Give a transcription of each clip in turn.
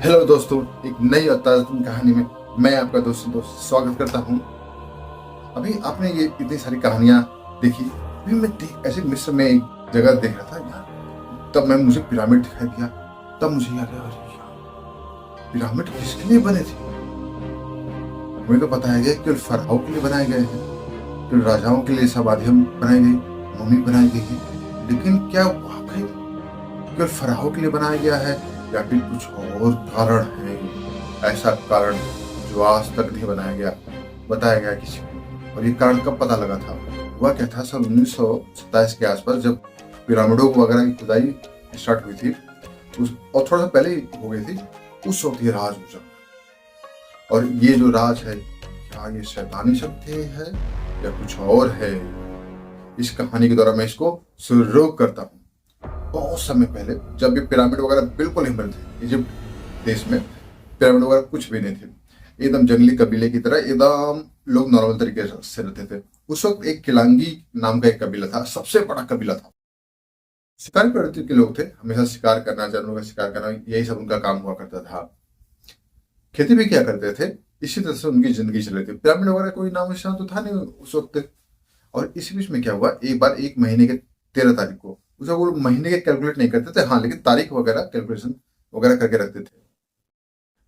Hello दोस्तों, एक नई और ताज़ा कहानी में मैं आपका दोस्त स्वागत करता हूँ। अभी आपने ये इतनी सारी कहानियां देखी। अभी मैं ऐसे मिस्र में एक जगह देख रहा था यार। तब मैं मुझे पिरामिड दिखाई दिया। तब मुझे याद आया, अरे यार, पिरामिड किसके लिए बने थे? हमें तो बताया गया केवल फराहों के लिए बनाए गए हैं, केवल राजाओं के लिए समाधियां बनाई गई, मम्मी बनाई गई है। लेकिन क्या वाकई केवल फराहों के लिए बनाया गया है या फिर कुछ और कारण है? ऐसा कारण जो आज तक नहीं बनाया गया, बताया गया किसी को। और ये कारण कब पता लगा था? हुआ क्या था, सन 1927 के आसपास, जब पिरामिडों वगैरह की खुदाई स्टार्ट हुई थी, उस और थोड़ा सा पहले ही हो गई थी। उस वक्त ये राज हो जाता। और ये जो राज है, क्या ये शैतानी शक्ति है या कुछ और है? इस कहानी के द्वारा मैं इसको शुरू करता हूँ। बहुत समय पहले, जब ये पिरामिड वगैरह बिल्कुल नहीं बने थे, इजिप्ट देश में पिरामिड वगैरह कुछ भी नहीं थे, एकदम जंगली कबीले की तरह एकदम लोग नॉर्मल तरीके से रहते थे। उस वक्त एक किलांगी नाम का एक कबीला था, सबसे बड़ा कबीला था। शिकारी प्रवृत्ति के लोग थे, हमेशा शिकार करना, जानवरों का शिकार करना, यही सब उनका काम हुआ करता था। खेती भी क्या करते थे, इसी तरह से उनकी जिंदगी चल रही थी। पिरामिड वगैरह कोई नाम निशान तो था नहीं उस वक्त। और इसी बीच में क्या हुआ, एक बार एक महीने के 13 तारीख को, उसे वो महीने के कैलकुलेट नहीं करते थे, हाँ, लेकिन तारीख वगैरह कैलकुलेशन वगैरह करके रखते थे।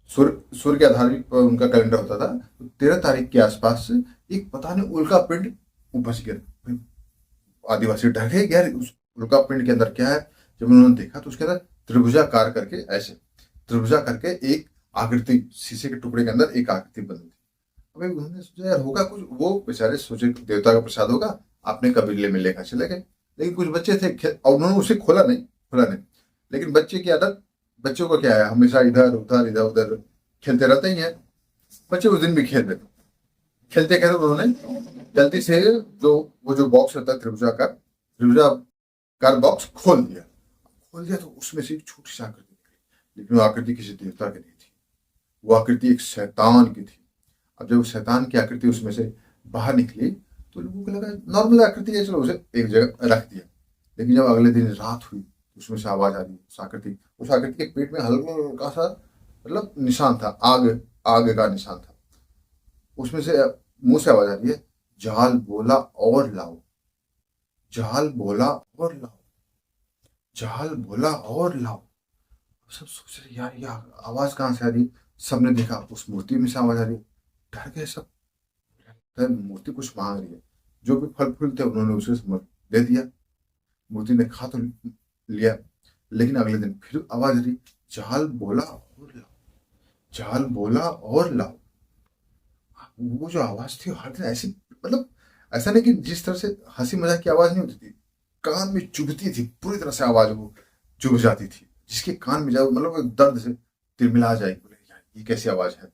सूर्य के आधार पर उनका कैलेंडर होता था। तो 13 तारीख के आसपास से एक पता नहीं उल्का पिंड उपज गया। आदिवासी डर गए, यार उस उल्का पिंड के अंदर क्या है। जब उन्होंने देखा तो उसके अंदर त्रिभुजाकार करके, ऐसे त्रिभुजा करके एक आकृति, शीशे के टुकड़े के अंदर एक आकृति बनी थी। अबे उन्होंने सोचा यार होगा कुछ, वो बेचारे सोचे देवता का प्रसाद होगा, अपने कबीले में लेकर चले गए। लेकिन कुछ बच्चे थे और उन्होंने उसे खोला नहीं। लेकिन बच्चे की आदत, बच्चों को क्या है, हमेशा इधर उधर खेलते रहते ही हैं। बच्चे उस दिन भी खेल रहे थे। खेलते खेलते उन्होंने जल्दी से जो वो जो बॉक्स रहता है त्रिभुजाकार बॉक्स खोल दिया तो उसमें से एक छोटी सी आकृति निकली। लेकिन वो आकृति किसी देवता की नहीं थी, वो आकृति एक शैतान की थी। अब जब शैतान की आकृति उसमें से बाहर निकली तो लोगों को लगा नॉर्मल आकृति है, चलो उसे एक जगह रख दिया। लेकिन जब अगले दिन रात हुई तो उसमें से आवाज आ रही, उस आकृति के पेट में हल्का हल्का सा, मतलब निशान था, आग आग का निशान था। उसमें से मुंह से आवाज आ रही है, जाल बोला और लाओ, जाल बोला और लाओ, जाल बोला और लाओ। सब सोच रहे यार ये आवाज कहाँ से आ रही। सबने देखा उस मूर्ति में से आवाज आ रही। डर गए सब, मूर्ति कुछ मांग रही है। जो भी फल फूल थे उन्होंने उसे दे दिया। मूर्ति ने खा तो लिया, लेकिन अगले दिन फिर आवाज रही, जाल बोला और लाओ, जाल बोला और लाओ। वो जो आवाज थी हर दिन ऐसी, मतलब ऐसा नहीं कि जिस तरह से हंसी मजाक की आवाज नहीं होती थी, कान में चुभती थी पूरी तरह से, आवाज वो चुभ जाती थी। जिसके कान में जाए मतलब वो दर्द से तिलमिला जाएगी, बोले यार ये कैसी आवाज है।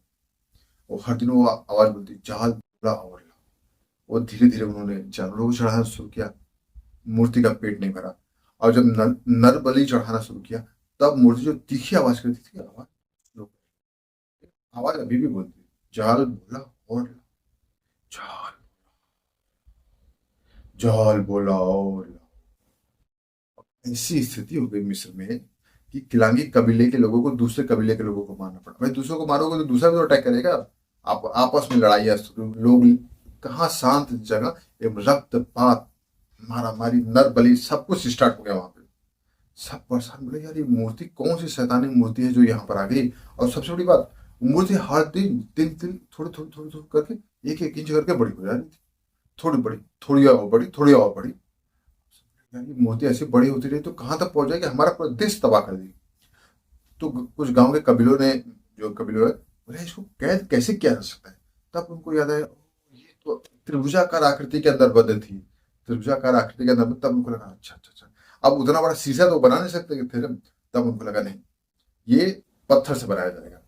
वो हर दिन वो आवाज बोलती, जाल बोला और लाओ। वो धीरे धीरे उन्होंने जानवरों को चढ़ाना शुरू किया, मूर्ति का पेट नहीं भरा। और जब नर बलि चढ़ाना शुरू किया, तब मूर्ति जो तीखी आवाज करती थी, आवाज अभी भी बोलती है, जाल बोला और लाओ, जाल जाल बोला और लाओ। ऐसी स्थिति हो गई मिस्र में कि किलांगी कबीले के लोगों को दूसरे कबीले के लोगों को मारना पड़ा। भाई दूसरों को मारोगे तो दूसरा भी तो अटैक करेगा। आप आपस में लड़ाई शुरू, लोग कहाँ शांत जगह, एक रक्तपात, मारा मारी, नर बलि, सब कुछ स्टार्ट हो गया वहां पे। सब परेशान, बोले यार ये मूर्ति कौन सी शैतानी मूर्ति है जो यहाँ पर आ गई। और सबसे बड़ी बात, मूर्ति हर दिन दिन दिन थोड़ी थोड़ी थोड़ी थोड़ी करके, एक एक इंच करके बड़ी हो जा रही थी। थोड़ी बड़ी, थोड़ी और बड़ी, थोड़ी और बड़ी। यार ये मूर्ति ऐसी बड़ी होती रही तो कहाँ तक पहुंच जाएगी, हमारा पूरा देश तबाह कर देगी। तो कुछ गांव के कबीलों ने, जो कबीलों है, बोले इसको कैद कैसे किया जा सकता है। तब उनको याद आया, ये तो त्रिभुजाकार आकृति के अंदर बदल थी, त्रिभुजाकार आकृति के अंदर। तब उनको लगा अच्छा अच्छा अच्छा, अब उतना बड़ा शीशा तो बना नहीं सकते थे ना। तब उनको लगा नहीं, ये पत्थर से बनाया जाएगा।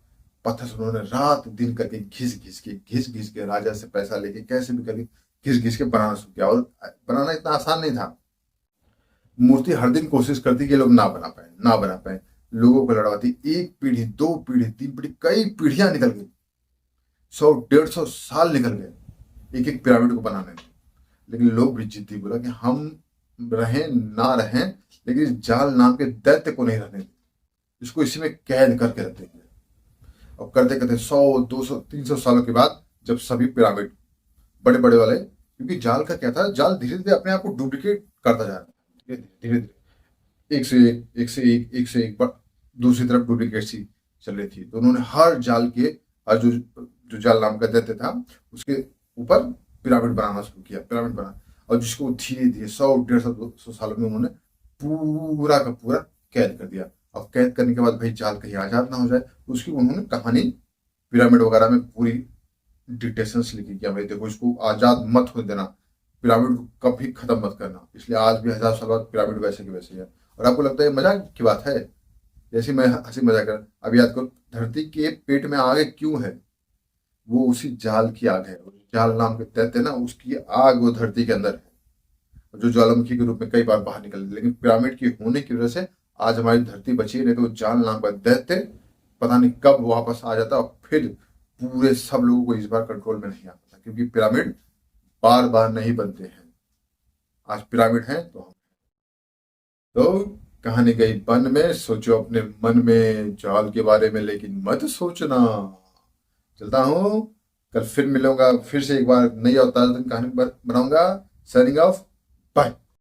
पत्थर से उन्होंने रात दिन करके घिस घिस के राजा से पैसा लेके कैसे भी करके घिस घिस के बनाना शुरू किया। और बनाना इतना आसान नहीं था। मूर्ति हर दिन कोशिश करती कि लोग ना बना पाए, लोगों को लड़वाती। एक पीढ़ी, दो पीढ़ी, तीन पीढ़ी, कई पीढ़ियां निकल गई, 100 150 साल निकल गए एक एक पिरामिड को बनाने में। लेकिन लोग भी जिद्दी, बोला कि हम रहें ना रहें, लेकिन इस जाल नाम के दैत्य को नहीं रहने देंगे, इसको इसी में कैद करके रख देंगे। और करते करते 100 200 300 सालों के बाद जब सभी पिरामिड बड़े बड़े वाले, क्योंकि जाल का क्या था, जाल धीरे धीरे अपने आप को डुप्लीकेट करता जा रहा है, धीरे धीरे एक से एक से एक दूसरी तरफ डुप्लीकेट सी चल रही थी। तो उन्होंने हर जाल के जो जो जाल नाम का दैत्य था उसके ऊपर पिरामिड बनाना शुरू किया, पिरामिड बना, और जिसको धीरे धीरे 100 150 200 सालों में उन्होंने पूरा का पूरा कैद कर दिया। अब कैद करने के बाद भाई जाल कहीं आजाद ना हो जाए, उसकी उन्होंने कहानी पिरामिड वगैरह में पूरी डिटेशंस लिखी, क्या भाई देखो इसको आजाद मत होने देना, पिरामिड को कभी खत्म मत करना। इसलिए आज भी 1000 साल बाद पिरामिड वैसे के वैसे है। और आपको लगता है मजाक की बात है, जैसे मैं हंसी मजाक कर, अब याद करो धरती के पेट में आग क्यों है, वो उसी जाल की आग है। जाल नाम के दैत्य ना, उसकी आग वो धरती के अंदर है, जो ज्वालामुखी के रूप में कई बार बाहर निकल, लेकिन पिरामिड की होने की वजह से आज हमारी धरती बची है। नहीं तो जाल नाम का दैत्य पता नहीं कब वापस आ जाता और फिर पूरे सब लोगों को इस बार कंट्रोल में नहीं आ पाता, क्योंकि पिरामिड बार बार नहीं बनते हैं। आज पिरामिड है तो हम, तो कहानी गई वन में, सोचो अपने मन में जाल के बारे में, लेकिन मत सोचना। चलता हूँ, कल फिर मिलूंगा, फिर से एक बार नई और ताजा कहानी बनाऊंगा। Signing off, bye.